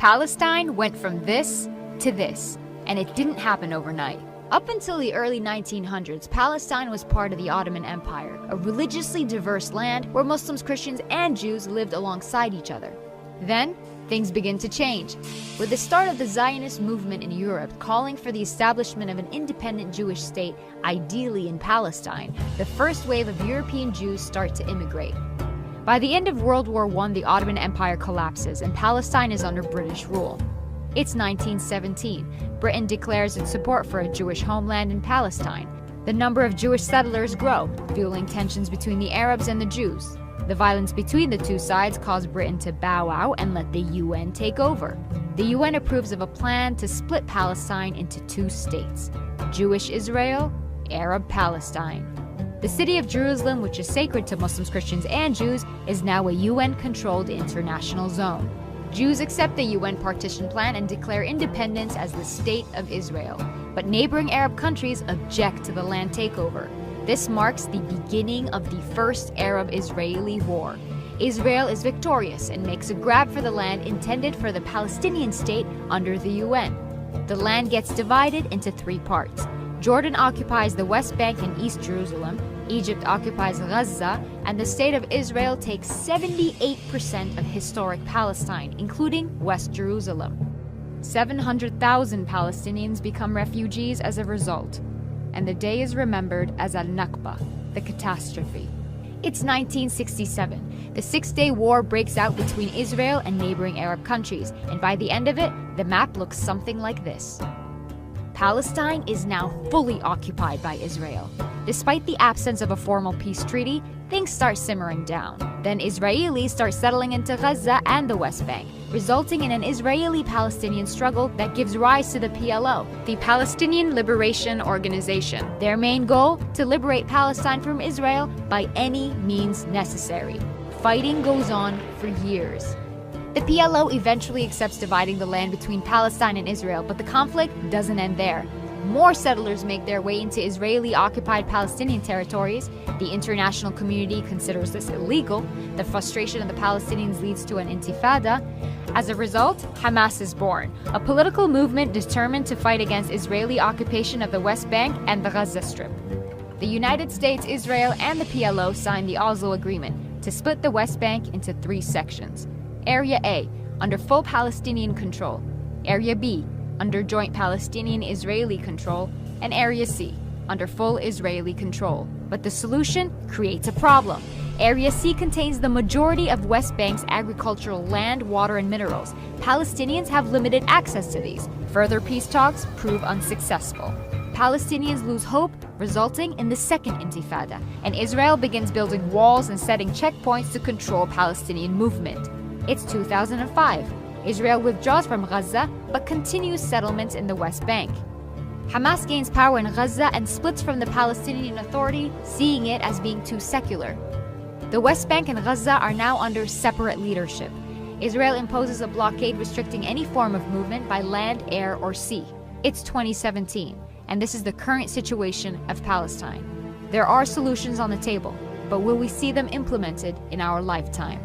Palestine went from this to this, and it didn't happen overnight. Up until the early 1900s, Palestine was part of the Ottoman Empire, a religiously diverse land where Muslims, Christians, and Jews lived alongside each other. Then, things begin to change, with the start of the Zionist movement in Europe calling for the establishment of an independent Jewish state, ideally in Palestine. The first wave of European Jews start to immigrate. By the end of World War I, the Ottoman Empire collapses and Palestine is under British rule. It's 1917. Britain declares its support for a Jewish homeland in Palestine. The number of Jewish settlers grow, fueling tensions between the Arabs and the Jews. The violence between the two sides caused Britain to bow out and let the UN take over. The UN approves of a plan to split Palestine into two states: Jewish Israel, Arab Palestine. The city of Jerusalem, which is sacred to Muslims, Christians, and Jews, is now a UN-controlled international zone. Jews accept the UN partition plan and declare independence as the State of Israel. But neighboring Arab countries object to the land takeover. This marks the beginning of the First Arab-Israeli War. Israel is victorious and makes a grab for the land intended for the Palestinian state under the UN. The land gets divided into three parts. Jordan occupies the West Bank and East Jerusalem, Egypt occupies Gaza, and the State of Israel takes 78% of historic Palestine, including West Jerusalem. 700,000 Palestinians become refugees as a result, and the day is remembered as Al-Nakba, the catastrophe. It's 1967. The Six-Day War breaks out between Israel and neighboring Arab countries, and by the end of it, the map looks something like this. Palestine is now fully occupied by Israel. Despite the absence of a formal peace treaty, things start simmering down. Then Israelis start settling into Gaza and the West Bank, resulting in an Israeli-Palestinian struggle that gives rise to the PLO, the Palestinian Liberation Organization. Their main goal? To liberate Palestine from Israel by any means necessary. Fighting goes on for years. The PLO eventually accepts dividing the land between Palestine and Israel, but the conflict doesn't end there. More settlers make their way into Israeli-occupied Palestinian territories. The international community considers this illegal. The frustration of the Palestinians leads to an intifada. As a result, Hamas is born, a political movement determined to fight against Israeli occupation of the West Bank and the Gaza Strip. The United States, Israel, and the PLO signed the Oslo Agreement to split the West Bank into three sections. Area A, under full Palestinian control. Area B, under joint Palestinian-Israeli control. And Area C, under full Israeli control. But the solution creates a problem. Area C contains the majority of West Bank's agricultural land, water, and minerals. Palestinians have limited access to these. Further peace talks prove unsuccessful. Palestinians lose hope, resulting in the Second Intifada, and Israel begins building walls and setting checkpoints to control Palestinian movement. It's 2005. Israel withdraws from Gaza, but continues settlements in the West Bank. Hamas gains power in Gaza and splits from the Palestinian Authority, seeing it as being too secular. The West Bank and Gaza are now under separate leadership. Israel imposes a blockade restricting any form of movement by land, air, or sea. It's 2017, and this is the current situation of Palestine. There are solutions on the table, but will we see them implemented in our lifetime?